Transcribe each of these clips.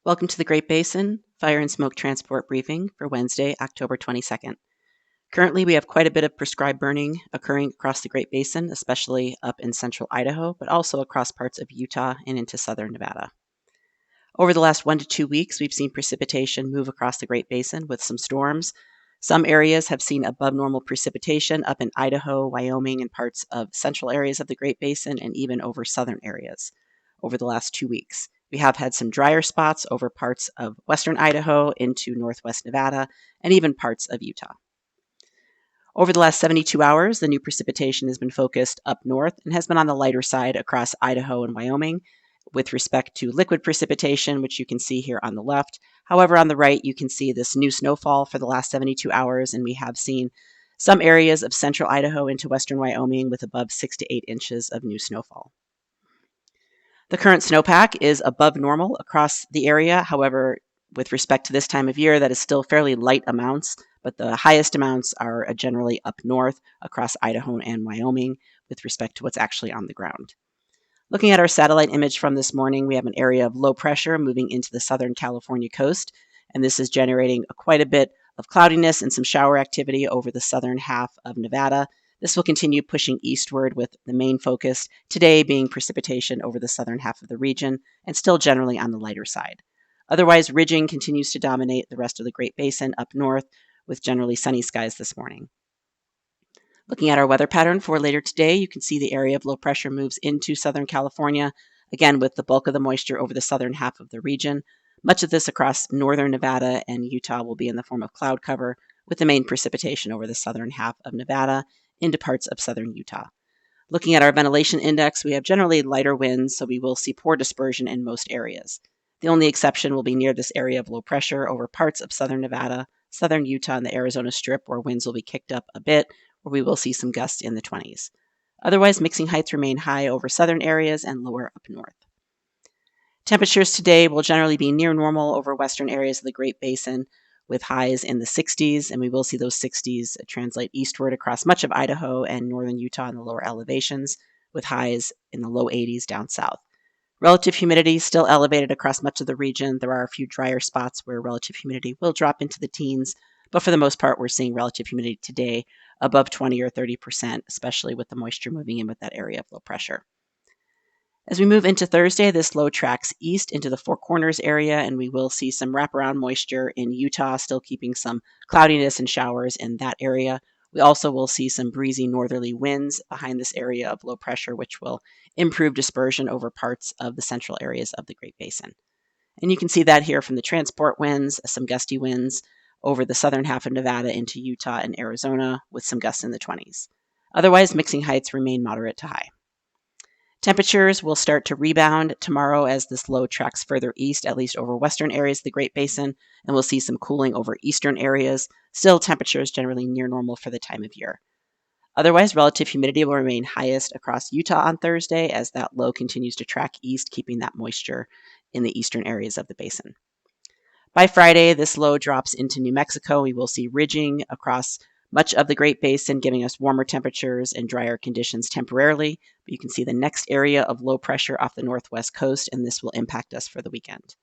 Welcome to the Great Basin Fire and Smoke Transport Briefing for Wednesday, October 22nd. Currently, we have quite a bit of prescribed burning occurring across the Great Basin, especially up in central Idaho, but also across parts of Utah and into southern Nevada. Over the last 1 to 2 weeks, we've seen precipitation move across the Great Basin with some storms. Some areas have seen above normal precipitation up in Idaho, Wyoming, and parts of central areas of the Great Basin, and even over southern areas over the last 2 weeks. We have had some drier spots over parts of western Idaho into northwest Nevada and even parts of Utah. Over the last 72 hours, the new precipitation has been focused up north and has been on the lighter side across Idaho and Wyoming with respect to liquid precipitation, which you can see here on the left. However, on the right, you can see this new snowfall for the last 72 hours, and we have seen some areas of central Idaho into western Wyoming with above 6 to 8 inches of new snowfall. The current snowpack is above normal across the area. However, with respect to this time of year, that is still fairly light amounts, but the highest amounts are generally up north across Idaho and Wyoming with respect to what's actually on the ground. Looking at our satellite image from this morning, we have an area of low pressure moving into the southern California coast, and this is generating quite a bit of cloudiness and some shower activity over the southern half of Nevada. This will continue pushing eastward with the main focus today being precipitation over the southern half of the region and still generally on the lighter side. Otherwise, ridging continues to dominate the rest of the Great Basin up north with generally sunny skies this morning. Looking at our weather pattern for later today, you can see the area of low pressure moves into Southern California, again with the bulk of the moisture over the southern half of the region. Much of this across northern Nevada and Utah will be in the form of cloud cover, with the main precipitation over the southern half of Nevada into parts of southern Utah. Looking at our ventilation index, we have generally lighter winds, so we will see poor dispersion in most areas. The only exception will be near this area of low pressure over parts of southern Nevada, southern Utah, and the Arizona Strip, where winds will be kicked up a bit, where we will see some gusts in the 20s. Otherwise, mixing heights remain high over southern areas and lower up north. Temperatures today will generally be near normal over western areas of the Great Basin, with highs in the 60s, and we will see those 60s translate eastward across much of Idaho and northern Utah in the lower elevations, with highs in the low 80s down south. Relative humidity still elevated across much of the region. There are a few drier spots where relative humidity will drop into the teens, but for the most part, we're seeing relative humidity today above 20 or 30%, especially with the moisture moving in with that area of low pressure. As we move into Thursday, this low tracks east into the Four Corners area, and we will see some wraparound moisture in Utah, still keeping some cloudiness and showers in that area. We also will see some breezy northerly winds behind this area of low pressure, which will improve dispersion over parts of the central areas of the Great Basin. And you can see that here from the transport winds, some gusty winds over the southern half of Nevada into Utah and Arizona with some gusts in the 20s. Otherwise, mixing heights remain moderate to high. Temperatures will start to rebound tomorrow as this low tracks further east, at least over western areas of the Great Basin, and we'll see some cooling over eastern areas. Still, temperatures generally near normal for the time of year. Otherwise, relative humidity will remain highest across Utah on Thursday as that low continues to track east, keeping that moisture in the eastern areas of the basin. By Friday, this low drops into New Mexico. We will see ridging across much of the Great Basin, giving us warmer temperatures and drier conditions temporarily. But you can see the next area of low pressure off the northwest coast, and this will impact us for the weekend.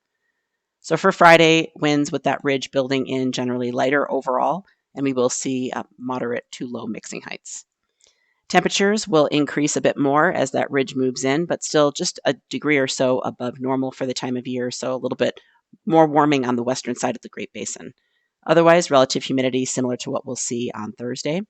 So for Friday, winds with that ridge building in generally lighter overall, and we will see moderate to low mixing heights. Temperatures will increase a bit more as that ridge moves in, but still just a degree or so above normal for the time of year, so a little bit more warming on the western side of the Great Basin. Otherwise, relative humidity similar to what we'll see on Thursday.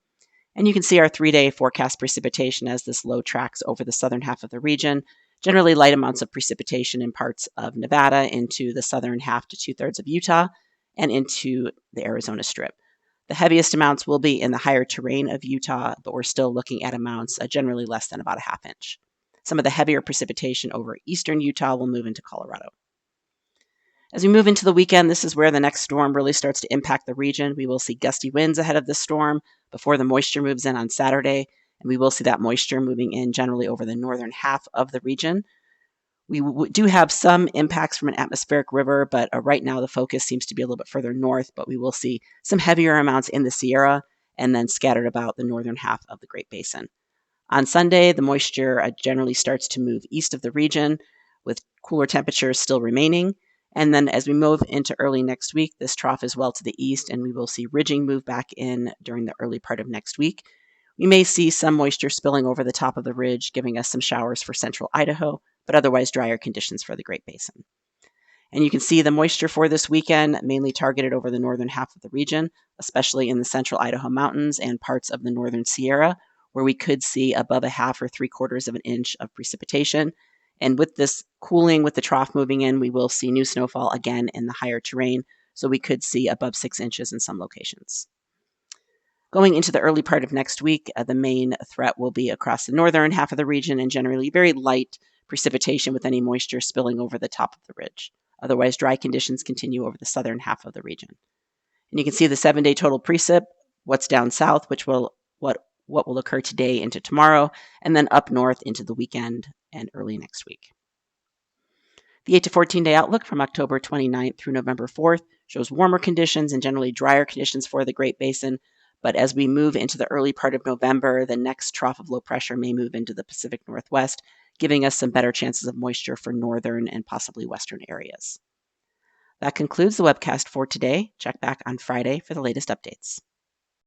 And you can see our 3-day forecast precipitation as this low tracks over the southern half of the region. Generally light amounts of precipitation in parts of Nevada into the southern half to 2/3 of Utah and into the Arizona Strip. The heaviest amounts will be in the higher terrain of Utah, but we're still looking at amounts generally less than about a ½ inch. Some of the heavier precipitation over eastern Utah will move into Colorado. As we move into the weekend, this is where the next storm really starts to impact the region. We will see gusty winds ahead of this storm before the moisture moves in on Saturday, and we will see that moisture moving in generally over the northern half of the region. We do have some impacts from an atmospheric river, but right now the focus seems to be a little bit further north, but we will see some heavier amounts in the Sierra and then scattered about the northern half of the Great Basin. On Sunday, the moisture generally starts to move east of the region with cooler temperatures still remaining. And then as we move into early next week, this trough is well to the east, and we will see ridging move back in during the early part of next week. We may see some moisture spilling over the top of the ridge, giving us some showers for central Idaho, but otherwise drier conditions for the Great Basin. And you can see the moisture for this weekend mainly targeted over the northern half of the region, especially in the central Idaho mountains and parts of the northern Sierra, where we could see above a half or 3/4 of an inch of precipitation. And with this cooling, with the trough moving in, we will see new snowfall again in the higher terrain, so we could see above 6 inches in some locations. Going into the early part of next week, the main threat will be across the northern half of the region and generally very light precipitation with any moisture spilling over the top of the ridge. Otherwise, dry conditions continue over the southern half of the region. And you can see the 7-day total precip, what's down south, which will what will occur today into tomorrow, and then up north into the weekend and early next week. The 8 to 14-day outlook from October 29th through November 4th shows warmer conditions and generally drier conditions for the Great Basin. But as we move into the early part of November, the next trough of low pressure may move into the Pacific Northwest, giving us some better chances of moisture for northern and possibly western areas. That concludes the webcast for today. Check back on Friday for the latest updates.